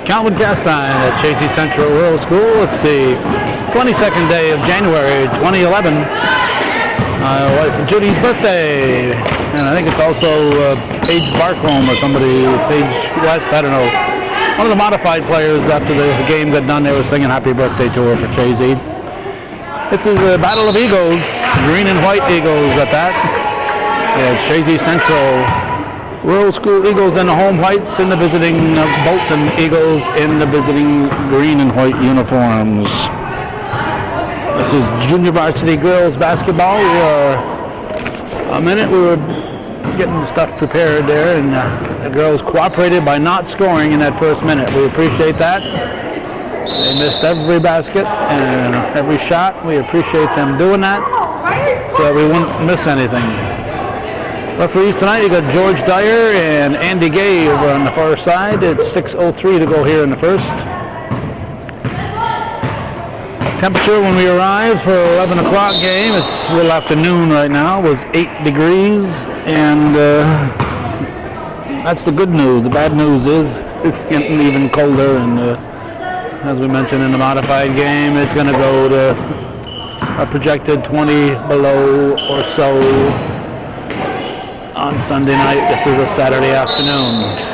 Calvin Castine at Chazy Central Rural School. It's the 22nd day of January 2011. My wife Judy's birthday. And I think it's also Paige Barcombe or somebody, Paige West, I don't know. One of the modified players after the game got done, they were singing happy birthday to her for Chazy. This is the Battle of Eagles, green and white Eagles at that. Yeah, Chazy Central Rural School Eagles in the home whites and the visiting Bolton Eagles in the visiting green and white uniforms. This is junior varsity girls basketball. We are we were getting stuff prepared there, and the girls cooperated by not scoring in that first minute. We appreciate that. They missed every basket and every shot. We appreciate them doing that so that we wouldn't miss anything. Referees tonight, you got George Dyer and Andy Gay over on the far side. It's 6:03 to go here in the first. Temperature when we arrived for 11 o'clock game, it's a little after noon right now, was 8 degrees, and that's the good news. The bad news is it's getting even colder, and as we mentioned in the modified game, it's going to go to a projected 20 below or so on Sunday night. This is a Saturday afternoon.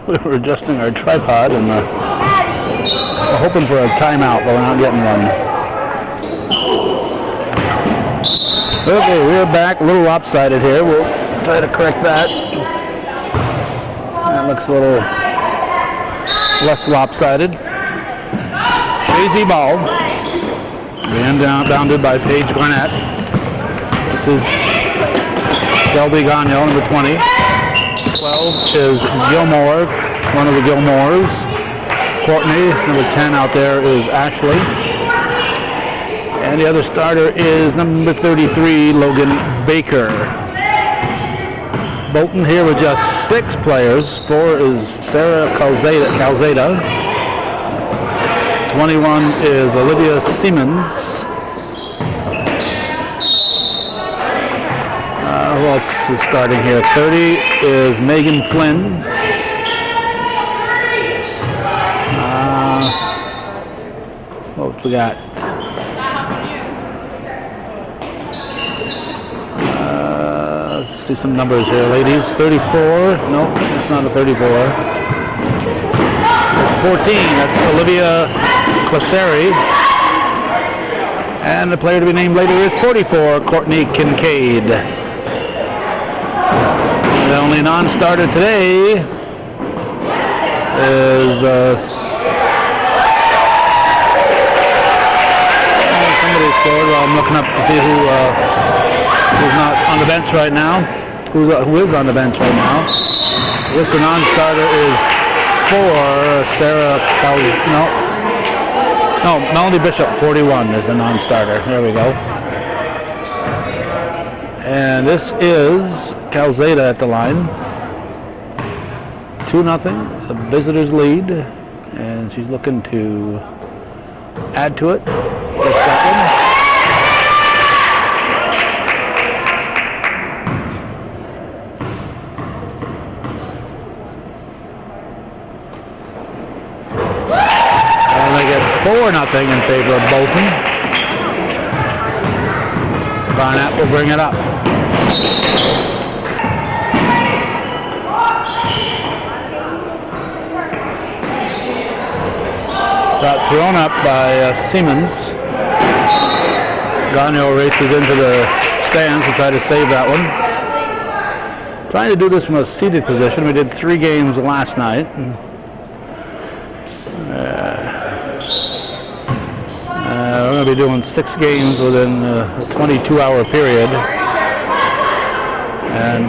We were adjusting our tripod and we're hoping for a timeout, but we're not getting one. Okay, we're back. A little lopsided here. We'll try to correct that. That looks a little less lopsided. Chazy ball. And bounded by Paige Garnett. This is Shelby Gagnon, number 20. 12 is Gilmore, one of the Gilmores. Courtney, number 10 out there is Ashley. And the other starter is number 33, Logan Baker. Bolton here with just 6 players. 4 is Sarah Calzada. 21 is Olivia Siemens. Who else is starting here? 30 is Megan Flynn. What we got? Let's see some numbers here, ladies. 34. No, it's not a 34. It's 14. That's Olivia Claseri. And the player to be named later is 44, Courtney Kincaid. The only non-starter today is somebody scored. Well, I'm looking up to see who's not on the bench right now. Who is on the bench right now? This the non-starter is for Sarah Melanie Bishop, 41 is the non-starter. There we go. And this is Calzada at the line. 2-0, the visitors lead, and she's looking to add to it. And they get 4-0 in favor of Bolton. Barnett will bring it up. Got thrown up by Siemens. Gagnon races into the stands to try to save that one. Trying to do this from a seated position. We did 3 games last night. We're going to be doing 6 games within a 22-hour period. And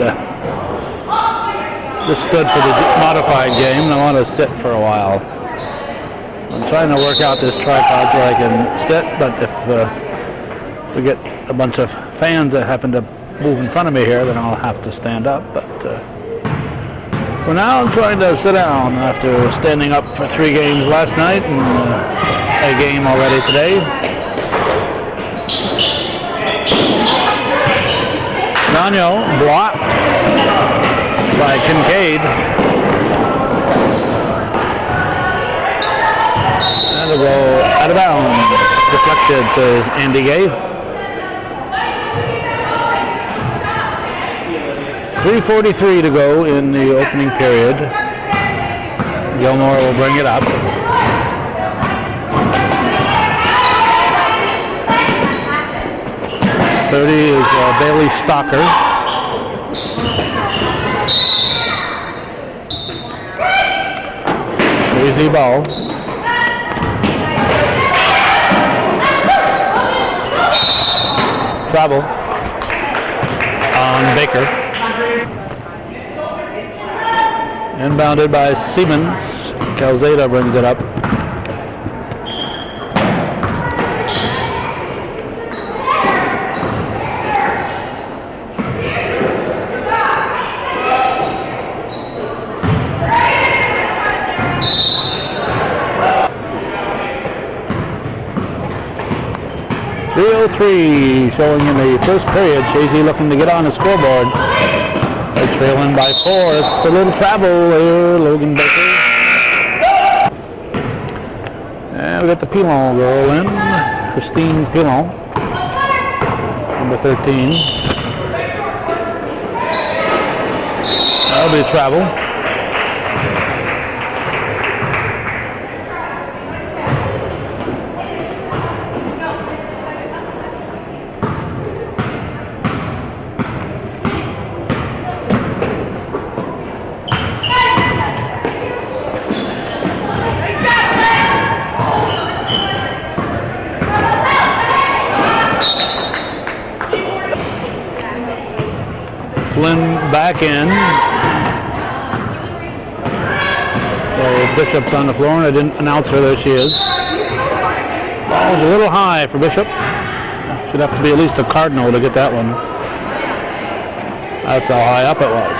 this stood for the modified game, and I want to sit for a while. I'm trying to work out this tripod so I can sit, but if we get a bunch of fans that happen to move in front of me here, then I'll have to stand up. But for now, I'm trying to sit down after standing up for 3 games last night and a game already today. Gagnon blocked by Kincaid. And it'll go out of bounds. Deflected, says Andy Gay. 3:43 to go in the opening period. Gilmore will bring it up. .30 is Bailey Stocker. Easy ball. Travel on Baker. Inbounded by Siemens. Calzada brings it up. .303 showing in the first period. Chazy looking to get on the scoreboard. They're trailing by 4. It's a little travel here, Logan Baker. And we got the Pilon girl in. Christine Pilon. Number 13. That'll be a travel. Flynn back in. So Bishop's on the floor, and I didn't announce her. There she is. Ball's a little high for Bishop. Should have to be at least a cardinal to get that one. That's how high up it was.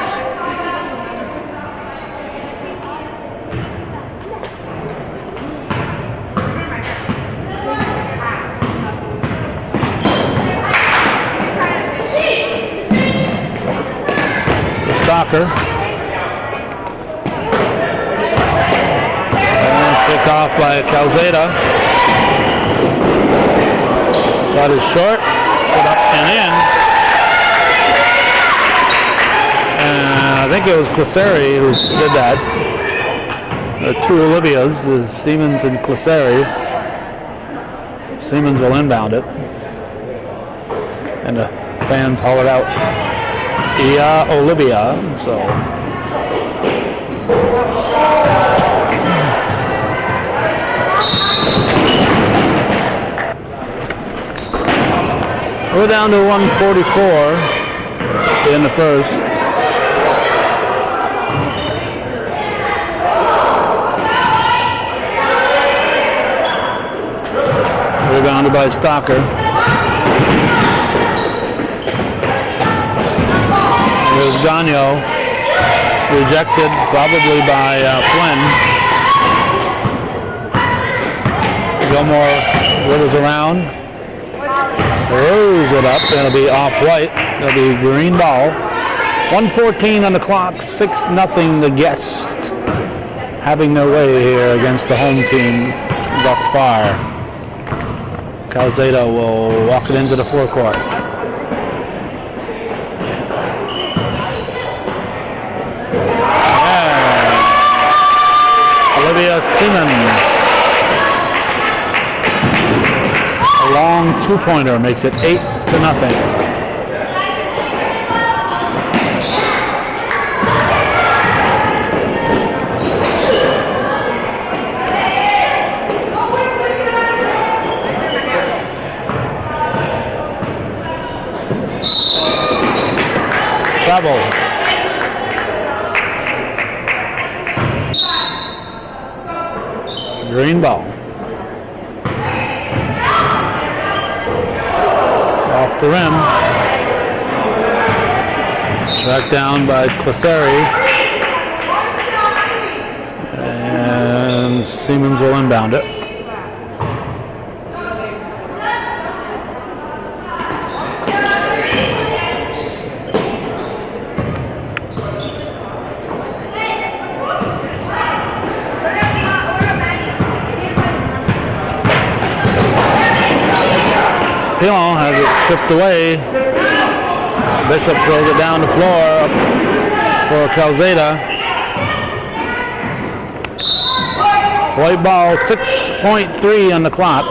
Stocker. And picked off by Calzada. Shot is short. Put up and in. And I think it was Cliseri who did that. There are two Olivias, Siemens and Cliseri. Siemens will inbound it. And the fans haul it out. Yeah, Olivia, so. We're down to 144 in the first. Rebounded by Stocker. Here's Gagnon, rejected probably by Flynn. Gilmore withers around, throws it up, it'll be off-white, it'll be green ball. 1:14 on the clock, 6-0 the guests, having their way here against the home team thus far. Calzada will walk it into the forecourt. Olivia Siemens. A long two-pointer makes it 8-0. Travel. Green ball. Off the rim. Tracked down by Cliseri. And Siemens will inbound it. has it stripped away. Bishop throws it down the floor for Calzada. White ball, 6.3 on the clock.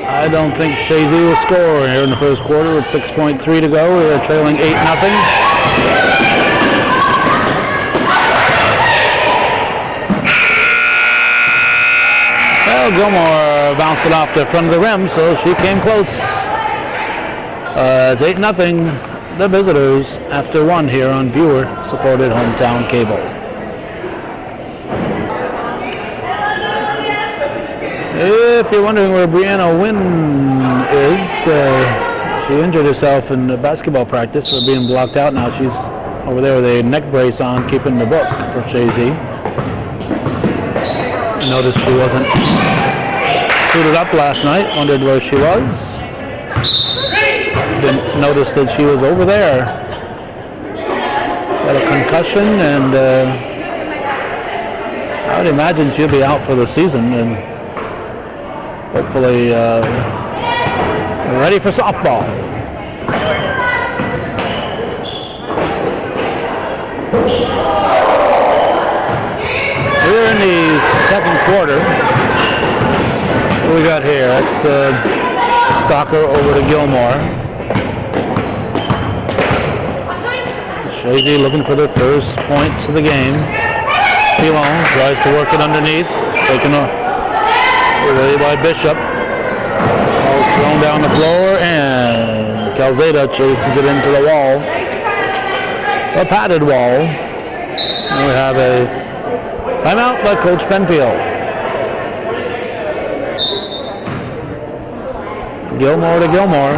I don't think Chazy will score here in the first quarter with 6.3 to go. We are trailing 8-0. Well, Gilmore bounced it off the front of the rim, so she came close. It's 8-0. The visitors after one here on viewer-supported hometown cable. If you're wondering where Brianna Wynn is, she injured herself in the basketball practice for being blocked out. Now she's over there with a neck brace on, keeping the book for Chazy. I noticed she wasn't suited up last night, wondered where she was. Didn't notice that she was over there. Got a concussion, and I would imagine she'll be out for the season, and hopefully ready for softball. We're in the second quarter. What do we got here? That's Stalker over to Gilmore. Chazy looking for their first points of the game. Pilon tries to work it underneath. Taken away by Bishop. Ball thrown down the floor, and Calzada chases it into the wall. A padded wall. And we have a timeout by Coach Penfield. Gilmore to Gilmore.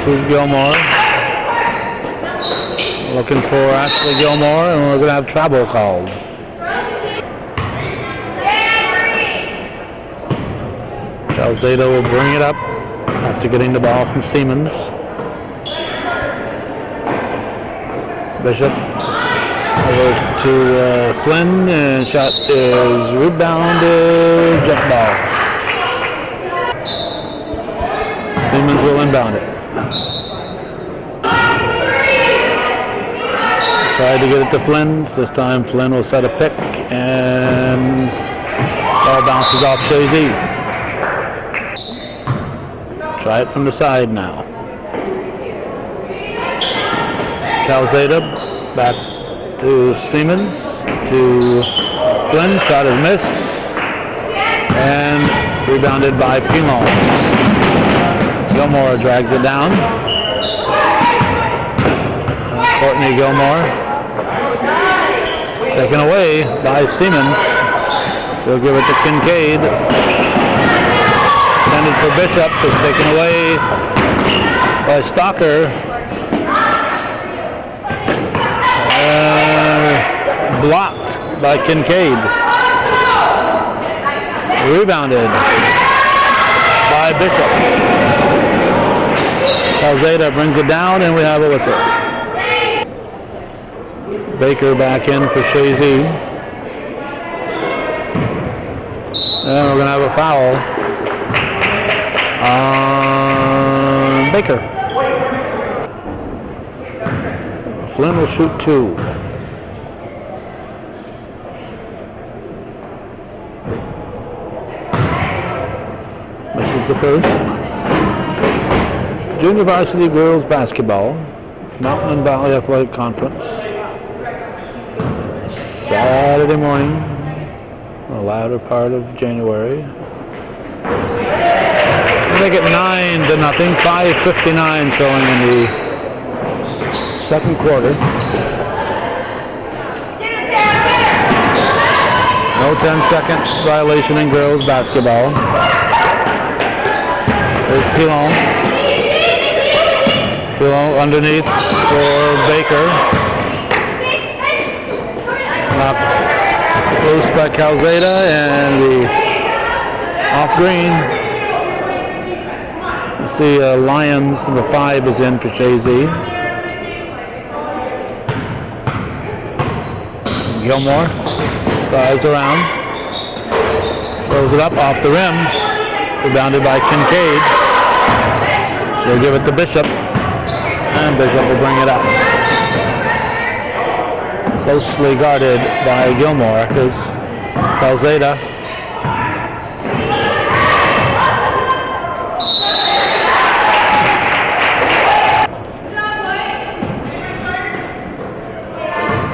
Here's Gilmore. Looking for Ashley Gilmore, and we're going to have travel called. Calzada will bring it up after getting the ball from Siemens. Bishop over to Flynn, and shot is rebounded, jump ball. Siemens will inbound it. Tried to get it to Flynn. This time Flynn will set a pick, and ball bounces off Chazy. Try it from the side now. Calzada back to Siemens, to Flynn. Shot is missed, and rebounded by Pilon. Gilmore drags it down. Courtney Gilmore taken away by Siemens. She'll give it to Kincaid. Intended for Bishop, is taken away by Stalker. Blocked by Kincaid. Rebounded by Bishop. Calzada brings it down, and we have a whistle. Baker back in for Chazy. And we're going to have a foul on Baker. Flynn will shoot two. Misses the first. Junior Varsity Girls Basketball, Mountain and Valley Athletic Conference. Saturday morning, the latter part of January. Make it 9-0, 5:59 showing in the second quarter. No 10-second violation in girls basketball. There's Pilon. Pilon underneath for Baker. Knocked loose by Calzada, and the off green. see Lions, number 5 is in for Chazy. Gilmore drives around, throws it up off the rim, rebounded by Kincaid. She'll give it to Bishop, and Bishop will bring it up. Closely guarded by Gilmore is Calzada.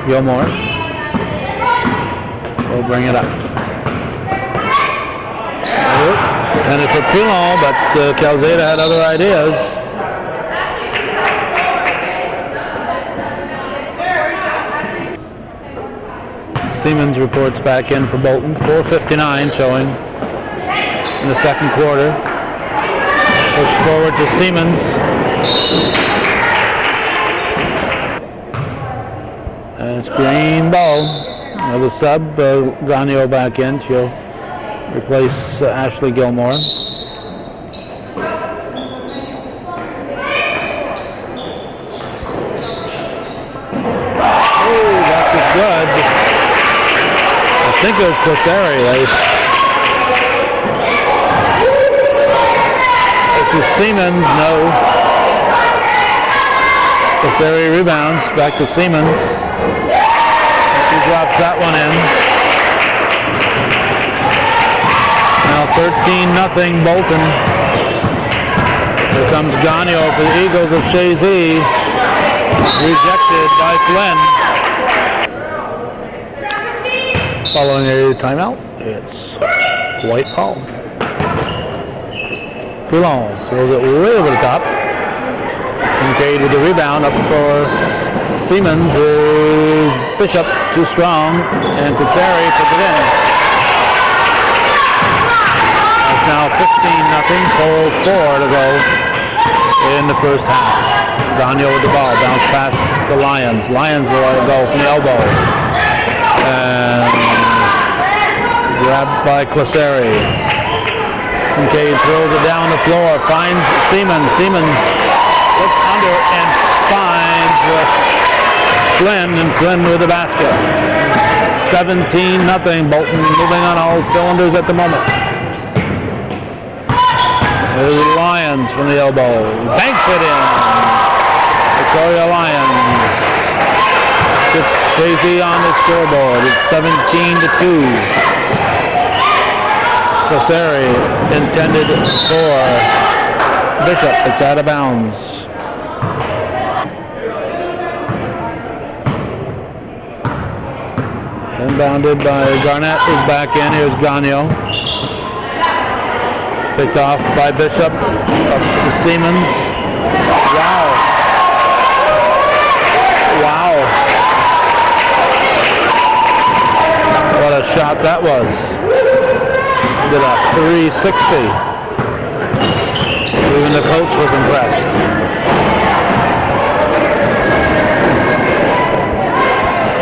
Gilmore will bring it up. And it's a Pilon, but Calzada had other ideas. Siemens reports back in for Bolton. 4:59 showing in the second quarter. Push forward to Siemens. And it's green ball. The sub, Gagno back in. She'll replace Ashley Gilmore. Oh, that's good. I think it was Clisari. This is Siemens, no. Clisari rebounds, back to Siemens. She drops that one in. Now 13-0 Bolton. Here comes Gagno for the Eagles of Chazy. Rejected by Flynn. Following a timeout, it's white ball. Pilon throws it way over the top. Kincaid with the rebound up for Siemens. Is Bishop too strong, and Clisari puts it in. It's now 15-0, 4:04 to go in the first half. Gagno with the ball, bounce pass to Lions. Lions will let it go from the elbow. And grabbed by Clisari. Kincaid throws it down the floor, finds Siemens. Siemens looks under and finds Flynn, and Flynn with the basket. 17-0. Bolton moving on all cylinders at the moment. There's the Lions from the elbow. Banks it in. Victoria Lions. It's Chazy on the scoreboard. It's 17-2. Clisari intended for Bishop. It's out of bounds. Inbounded by Garnett is back in. Here's Gagno. Picked off by Bishop. Up to Siemens. Wow. Wow. What a shot that was. Did a 360. Even the coach was impressed.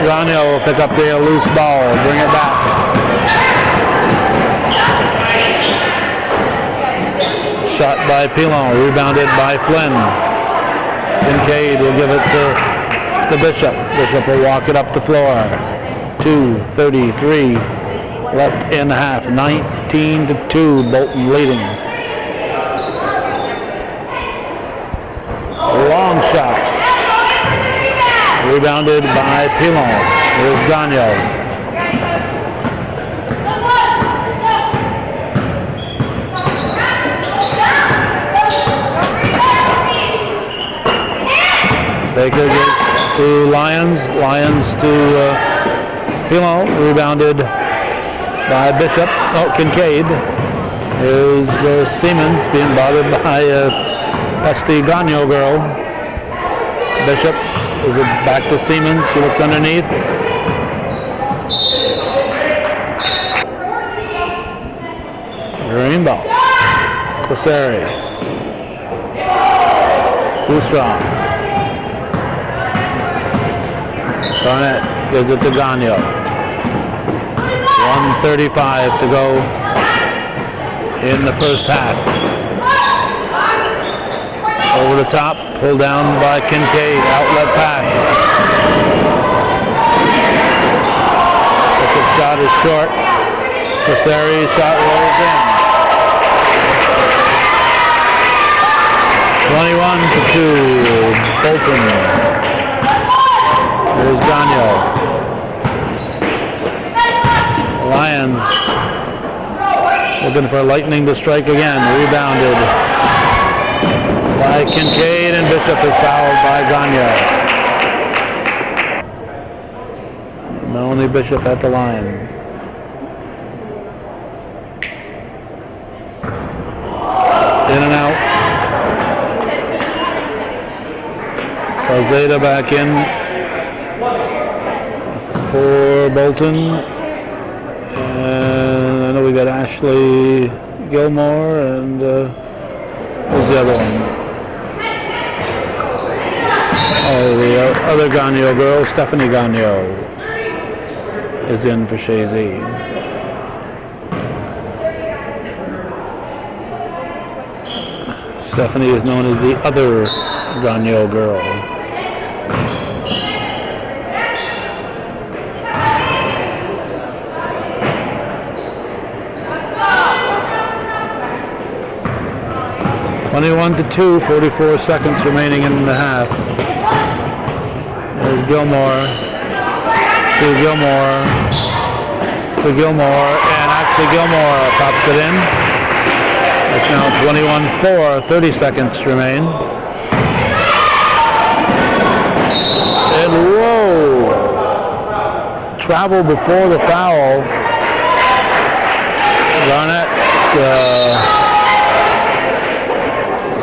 Gagno will pick up the loose ball, bring it back. Shot by Pilon, rebounded by Flynn. Kincaid will give it to Bishop. Bishop will walk it up the floor. 2:33 left in the half. 19-2, Bolton leading. Long shot. Rebounded by Pilon. Here's Gagno. Baker gets to Lions. Lions to Pilon. Rebounded by Bishop. Oh, Kincaid. Here's Siemens being bothered by pesky Gagno girl. Bishop. Is it back to Siemens? She looks underneath. Green ball. Clisari. Too strong. Garnett gives it to Gagno. 1:35 to go in the first half. over the top, pulled down by Kincaid, outlet pass. Bishop's shot is short. Passeri's shot rolls in. 21-2, Bolton. There's Gagnon. Lions looking for lightning to strike again. Rebounded by Kincaid, and Bishop is fouled by Gagnon. Melanie Bishop at the line. In and out. Chazy back in for Bolton. And I know we got Ashley Gilmore and who's the other one? Oh, the other Gagnon girl, Stephanie Gagnon, is in for Chazy. Stephanie is known as the other Gagnon girl. (21-2), 44 seconds remaining in the half. There's Gilmore to Gilmore to Gilmore, and actually Gilmore pops it in. It's now 21-4, 30 seconds remain. And whoa! Travel before the foul. Garnett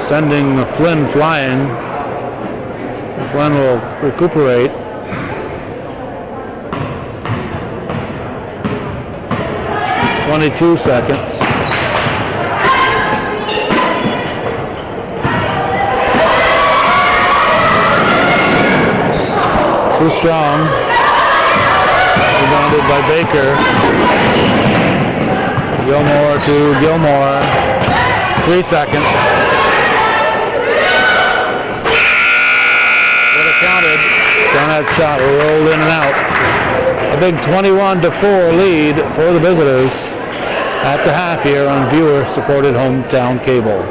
sending Flynn flying. Flynn will recuperate. (22 seconds). Too strong. Rebounded by Baker. Gilmore to Gilmore. 3 seconds. Would have counted. Garnett shot rolled in and out. A big 21-4 lead for the visitors at the half here on viewer-supported hometown cable.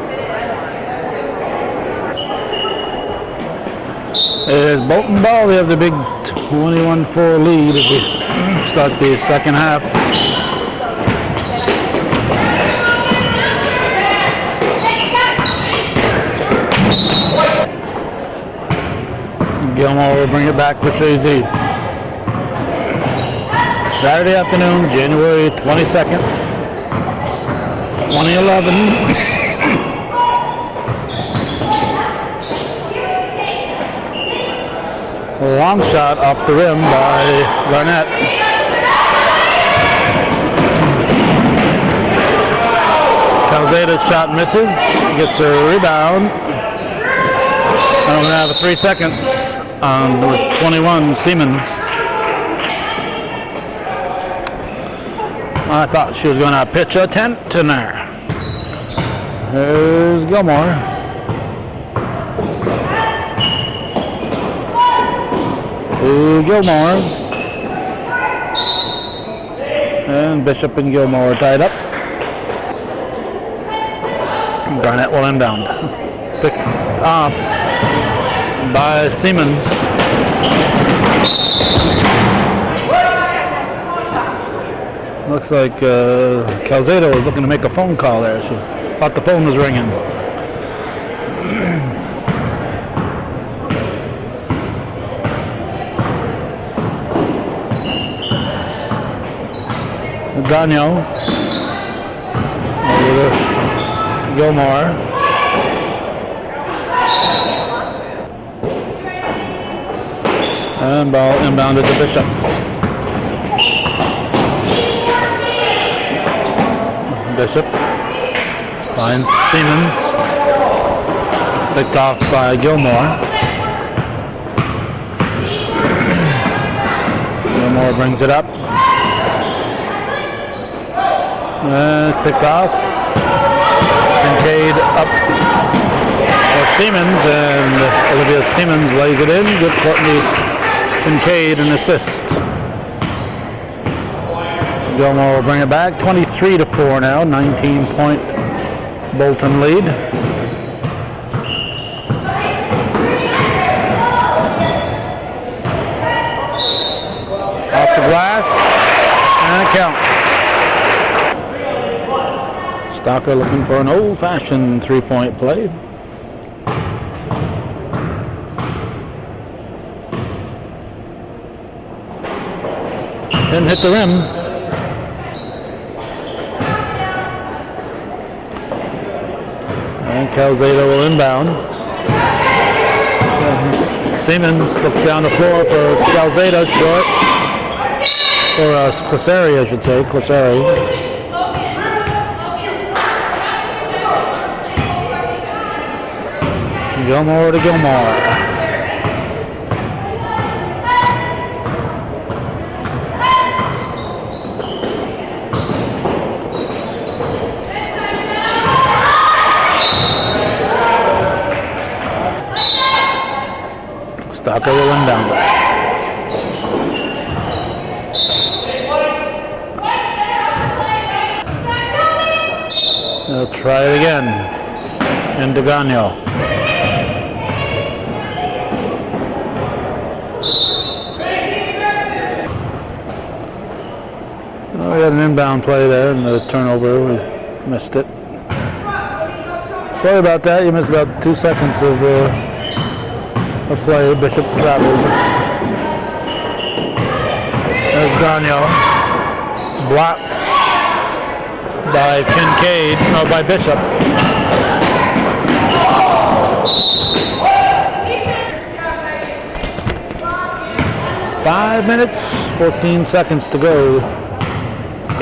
As Bolton ball, they have the big 21-4 lead as we start the second half. Gilmore will bring it back for Chazy. Saturday afternoon, January 22nd, 2011. A long shot off the rim by Garnett. Calzada's shot misses. Gets a rebound. And we're going to have 3 seconds on 21, Siemens. I thought she was going to pitch a tent in there. There's Gilmore. To Gilmore. And Bishop and Gilmore tied up. Garnett will inbound. Picked off by Siemens. Looks like Calzada was looking to make a phone call there. She thought the phone was ringing. Gagnon over to Gilmore. And ball inbounded to Bishop. Bishop finds Siemens. Picked off by Gilmore. Gilmore brings it up. Picked off. Kincaid up for Siemens, and Olivia Siemens lays it in. Good Courtney Kincaid an assist. Gilmore will bring it back. 23-4 now. 19-point Bolton lead. Off the glass, and it counts. Stocker looking for an old-fashioned three-point play. Didn't hit the rim. And Calzada will inbound. Siemens looks down the floor for Calzada, short. Or Clasari, I should say. Clasari. Gilmore to Gilmore. Stocker will inbound it. They'll try it again. And Degano. Oh, we had an inbound play there and the turnover. We missed it. Sorry about that. You missed about 2 seconds of play. Bishop traveled. There's Gagnon. Blocked by Kincaid, no, by Bishop. Five minutes, 14 seconds to go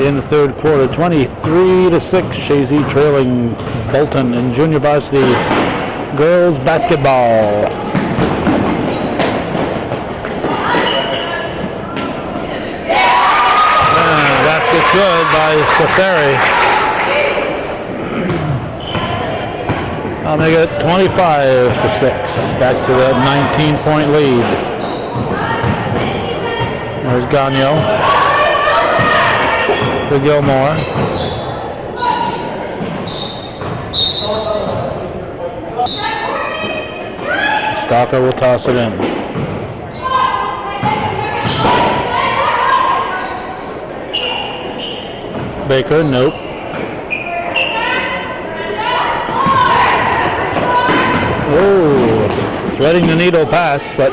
in the third quarter. 23-6, Chazy trailing Bolton in junior varsity girls basketball. Basket good by Clasari. I'll make it 25-6. Back to that 19-point lead. There's Gagnon. To Gilmore. Stocker will toss it in. Baker, nope. Oh, threading the needle pass, but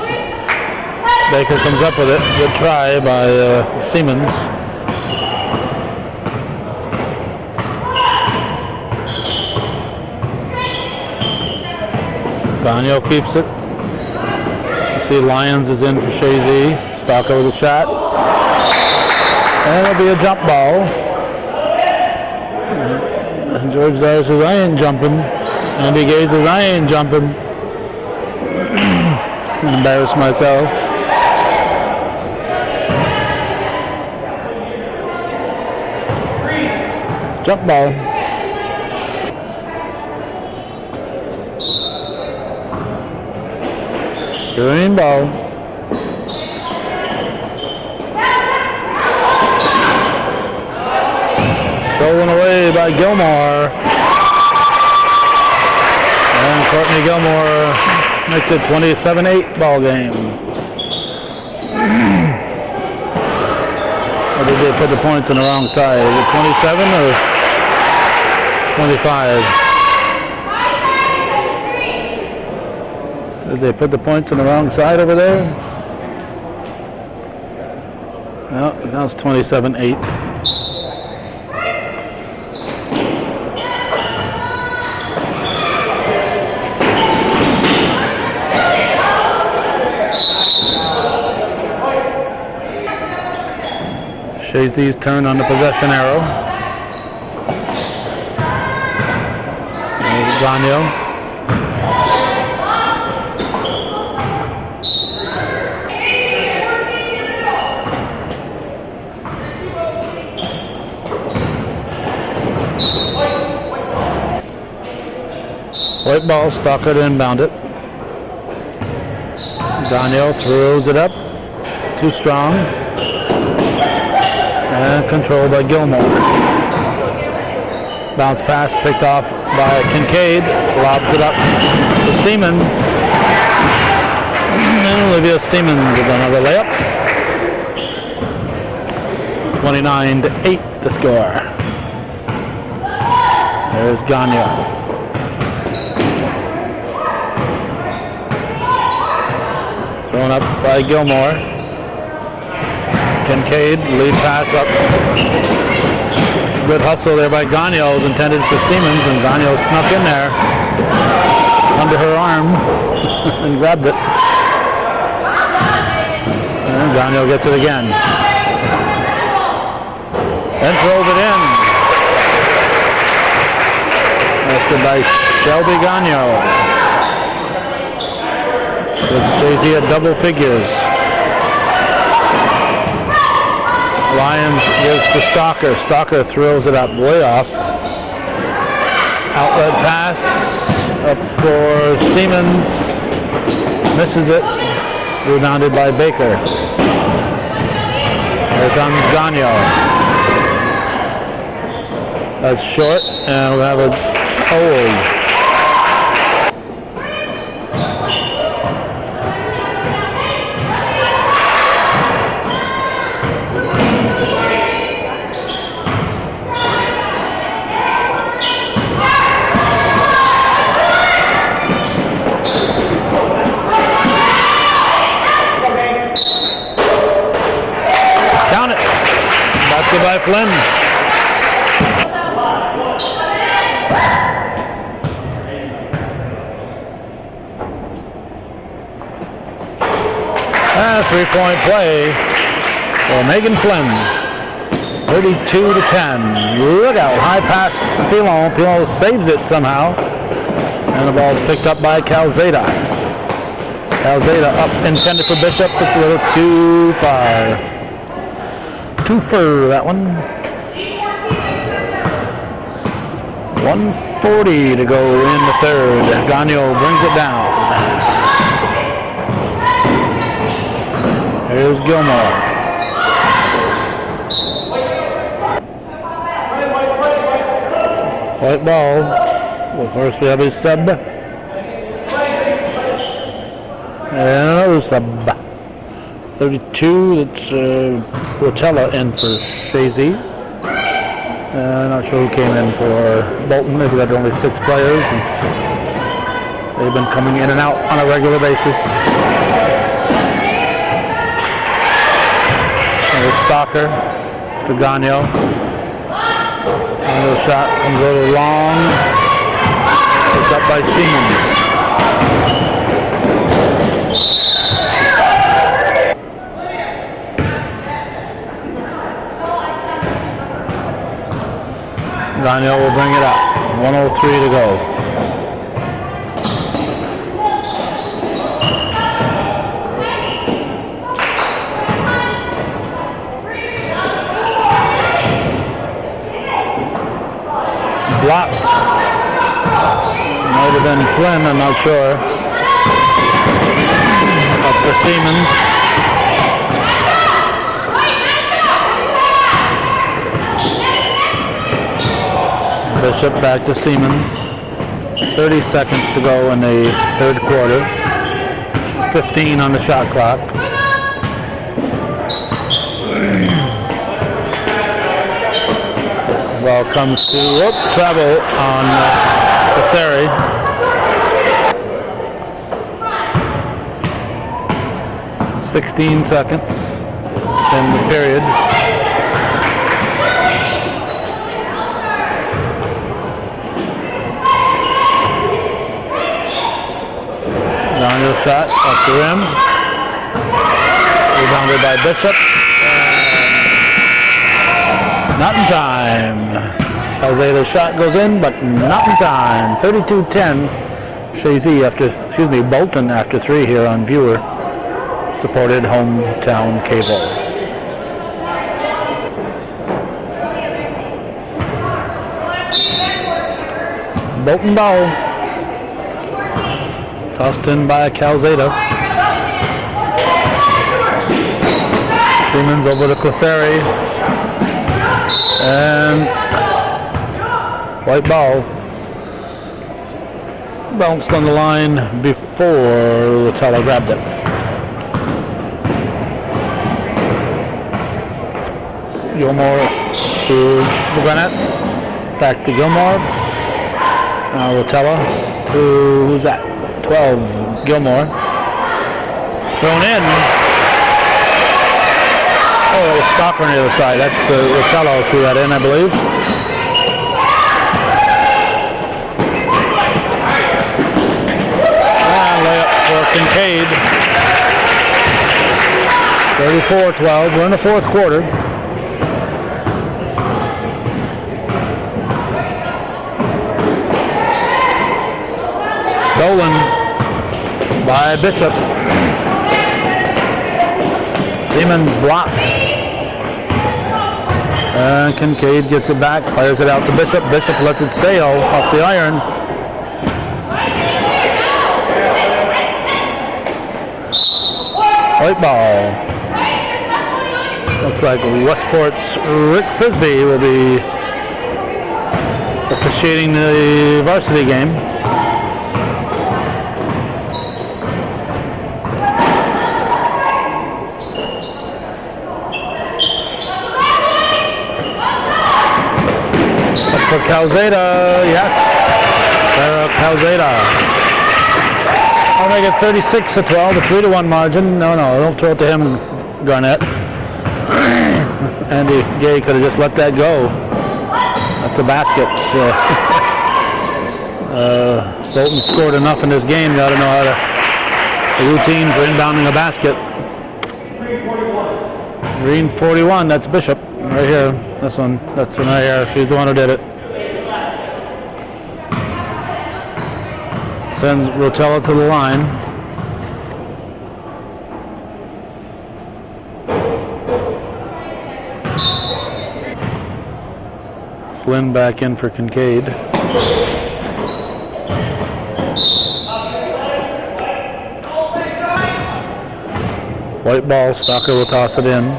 Baker comes up with it. Good try by Siemens. Gagnon keeps it. You see Lyons is in for Chazy. Stocker with a shot. And it'll be a jump ball. George Dyer says, I ain't jumping. Andy Gay says, I ain't jumping. Embarrass myself. Jump ball. Green ball. Stolen away by Gilmore. And Courtney Gilmore makes it 27-8 ball game. Or did they put the points on the wrong side? Is it 27 or 25? Did they put the points on the wrong side over there? No, that was 27-8. Chazy's turn on the possession arrow. There's Gagnon. White ball, Stalker to inbound it. Daniel throws it up. Too strong. And controlled by Gilmore. Bounce pass picked off by Kincaid. Lobs it up to Siemens. And Olivia Siemens with another layup. 29-8 the score. There's Gagnon. Thrown up by Gilmore. Kincaid, lead pass up. Good hustle there by Gagnon. It was intended for Siemens, and Gagnon snuck in there under her arm and grabbed it. And Gagnon gets it again. And throws it in. That's good by Shelby Gagnon. With Chazy at double figures. Lyons gives to Stalker. Stalker throws it up way off. Outlet pass up for Siemens. Misses it. Rebounded by Baker. Here comes Gagnon. That's short, and we'll have a hold. By Flynn. Three-point play for Megan Flynn. 32-10. Look out, high pass to Pilon. Pilon saves it somehow. And the ball's picked up by Calzada. Calzada up, intended for Bishop. It's a little too far. Too far, that one. 1:40 to go in the third. Gagnon brings it down. Here's Gilmore. White ball. Well, first we have his sub. And another sub. 32, that's Rotella in for Chazy. I'm not sure who came in for Bolton. They've got only 6 players. And they've been coming in and out on a regular basis. There's Stalker to Gagnon. Another shot comes a little long. Picked up by Siemens. Gagnon will bring it up. 1:03 to go. Blocked. Might have been Flynn, I'm not sure. Up for Siemens. Bishop back to Siemens. 30 seconds to go in the third quarter. 15 on the shot clock. Ball comes to travel on Passeri. Sixteen seconds in the period. Gagnon shot off the rim. Rebounded by Bishop. Not in time. Calzada's shot goes in, but not in time. 32-10. Chazy Bolton after 3 here on viewer. Supported hometown cable. Bolton ball. Tossed in by Calzada. Siemens over to Claseri. And white ball. Bounced on the line before Rotella grabbed it. Gilmore to Garnett. Back to Gilmore. Rotella to, who's that? 12, Gilmore. Thrown in. Oh, it was Stocker on the other side. That's Rotella threw that in, I believe. And layup for Kincaid. 34-12. We're in the fourth quarter. Stolen by Bishop. Siemens blocked. And Kincaid gets it back, fires it out to Bishop. Bishop lets it sail off the iron. White ball. Looks like Westport's Rick Frisbee will be officiating the varsity game. For Calzada, yes. Sarah Calzada. I'll make it 36-12, a 3-1 margin. No, don't throw it to him, Garnett. Andy Gay could have just let that go. That's a basket. Bolton scored enough in this game. You ought to know how to routine for inbounding a basket. Green 41, that's Bishop right here. This one, that's one right here. She's the one who did it. Sends Rotella to the line. Flynn back in for Kincaid. White ball, Stocker will toss it in.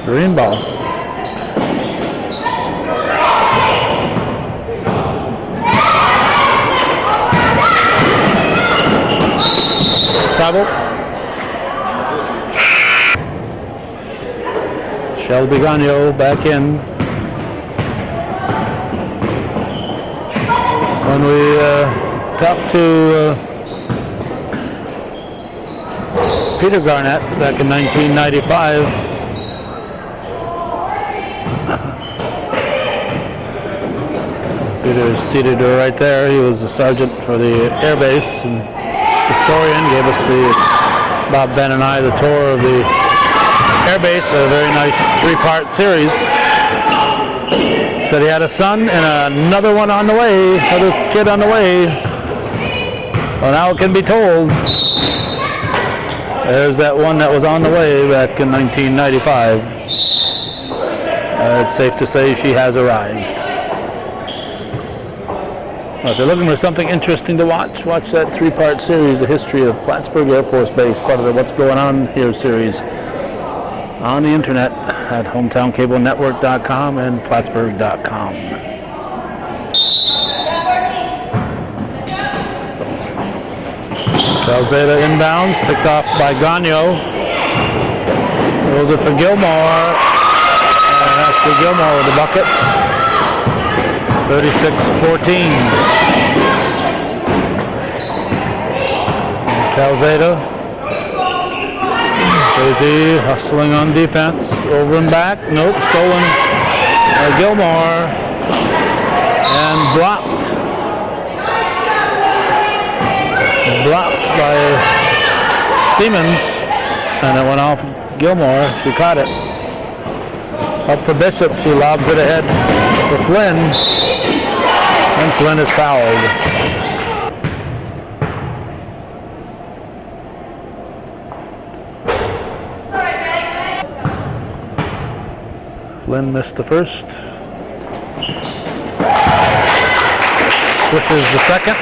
Green ball. Double. Shelby Gagno back in. When we talked to Peter Garnett back in 1995, Peter is seated right there. He was the sergeant for the air base and historian. Gave us Bob Venn and I, the tour of the air base. A very nice 3-part series. Said he had a son and another one on the way, another kid on the way. Well, now it can be told. There's that one that was on the way back in 1995. It's safe to say she has arrived. If you're looking for something interesting to watch that 3-part series, The History of Plattsburgh Air Force Base, part of the What's Going On Here series, on the internet at hometowncablenetwork.com and plattsburgh.com. Calzada inbounds, picked off by Gagno. Throws it for Gilmore. And after Gilmore with the bucket. 36-14. Calzada. Chazy hustling on defense. Over and back. Nope, stolen by Gilmore. And blocked. Blocked by Siemens. And it went off Gilmore. She caught it. Up for Bishop. She lobs it ahead for Flynn. And Flynn is fouled. Flynn missed the first. Swishes the second.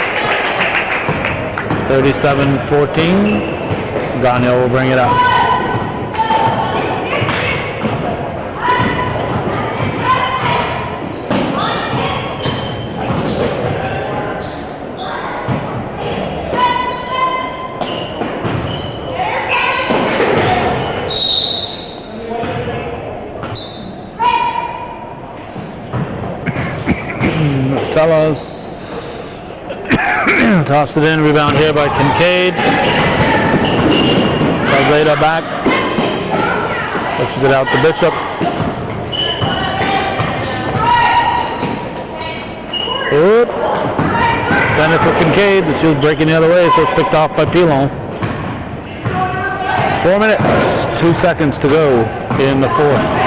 37-14. Gagne will bring it up. Tossed it in, rebound here by Kincaid. Chazy back. Pushes it out to Bishop. Oop. Then for Kincaid, but she was breaking the other way, so it's picked off by Pilon. 4 minutes, 2 seconds to go in the fourth.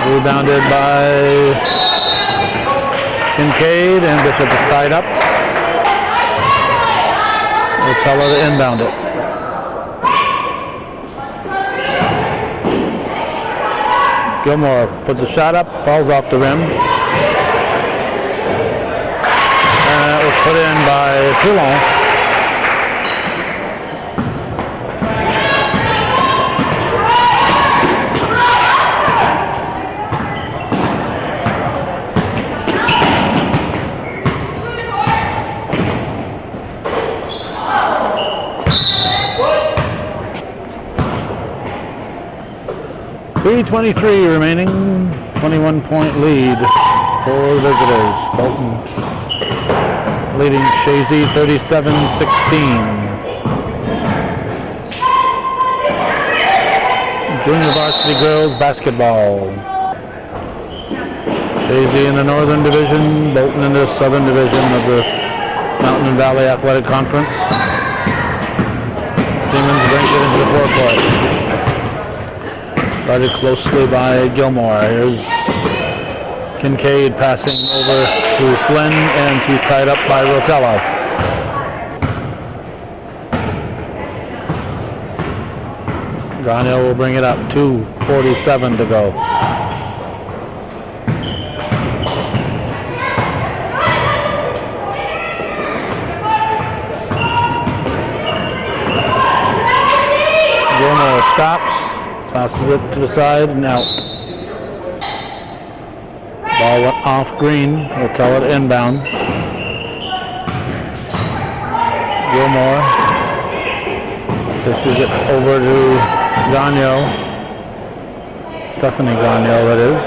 Rebounded by Kincaid, and Bishop is tied up. We'll tell her to inbound it. Gilmore puts a shot up, falls off the rim. And it was put in by Pilon. .323 remaining, 21-point lead for the visitors. Bolton leading Chazy 37-16. Junior varsity girls basketball. Chazy in the Northern Division, Bolton in the Southern Division of the Mountain and Valley Athletic Conference. Siemens brings it into the forecourt. Guarded closely by Gilmore. Here's Kincaid passing over to Flynn, and she's tied up by Rotella. Gagne will bring it up. 2:47 to go. Gilmore stops. Tosses it to the side and out. Ball went off Green. We'll tell it inbound. Gilmore pushes it over to Gagne. Stephanie Gagne, that is.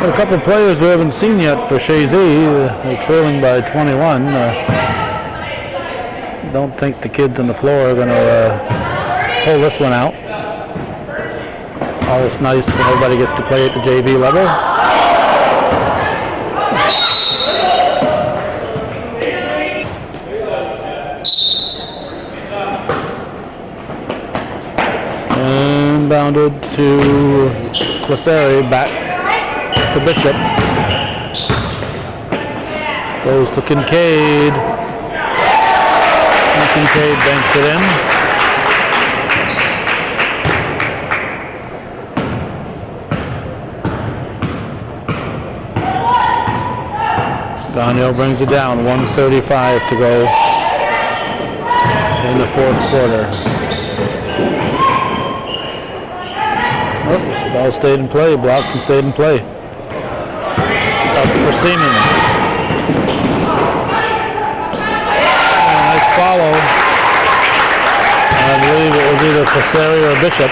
A couple of players we haven't seen yet for Chazy. They're trailing by 21. Don't think the kids on the floor are going to pull this one out. Always nice when everybody gets to play at the JV level. And bounded to Claseri, back to Bishop. Goes to Kincaid. And Kincaid banks it in. Gagne brings it down. 1:35 to go in the fourth quarter. Oops, ball stayed in play. Blocked and stayed in play. Up for Siemens. Nice follow. I believe it was either Claseri or Bishop.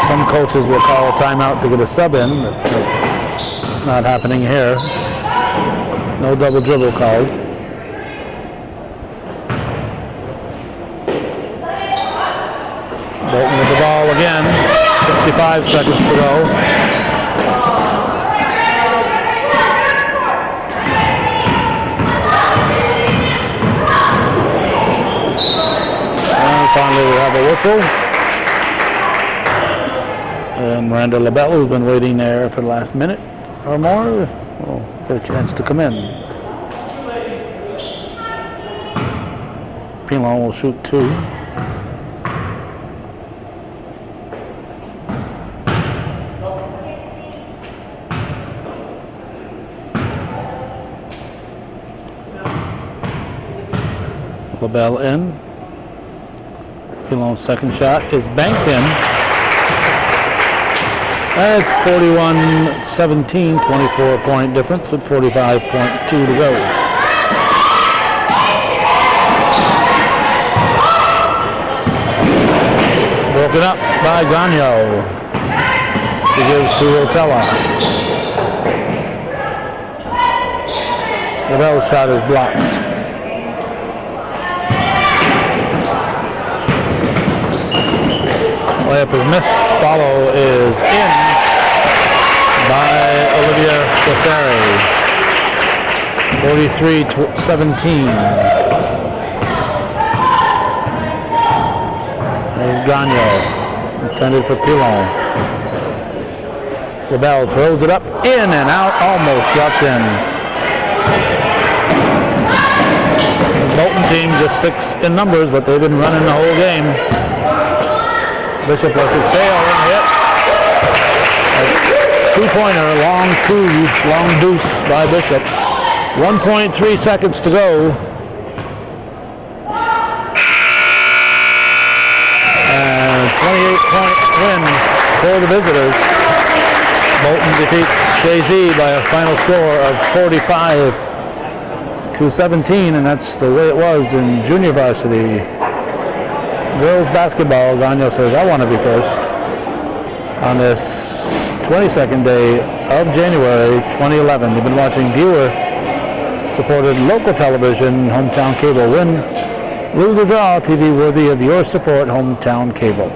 Some coaches will call a timeout to get a sub in, but that's not happening here. No double dribble called. Bolton with the ball again. 55 seconds to go. the whistle. And Miranda LaBelle, who's been waiting there for the last minute or more, will get a chance to come in. Pilon will shoot 2. LaBelle in. Pilon's second shot is banked in. That's 41-17, 24-point difference with 45.2 to go. Broken up by Gagnon. He gives to Rotella. LaBelle's shot is blocked. Layup is missed. Follow is in by Olivia Cassari. 43-17. There's Gagnon. Intended for Pilon. LaBelle throws it up, in and out, almost dropped in. The Bolton team just 6 in numbers, but they've been running the whole game. Bishop lets it sail and hit. A 2-pointer, long deuce by Bishop. 1.3 seconds to go. And 28-point win for the visitors. Bolton defeats Chazy by a final score of 45-17, and that's the way it was in junior varsity. Girls basketball, Gagnon says, I want to be first on this 22nd day of January 2011. You've been watching viewer-supported local television, Hometown Cable. Win, lose or draw, TV worthy of your support, Hometown Cable.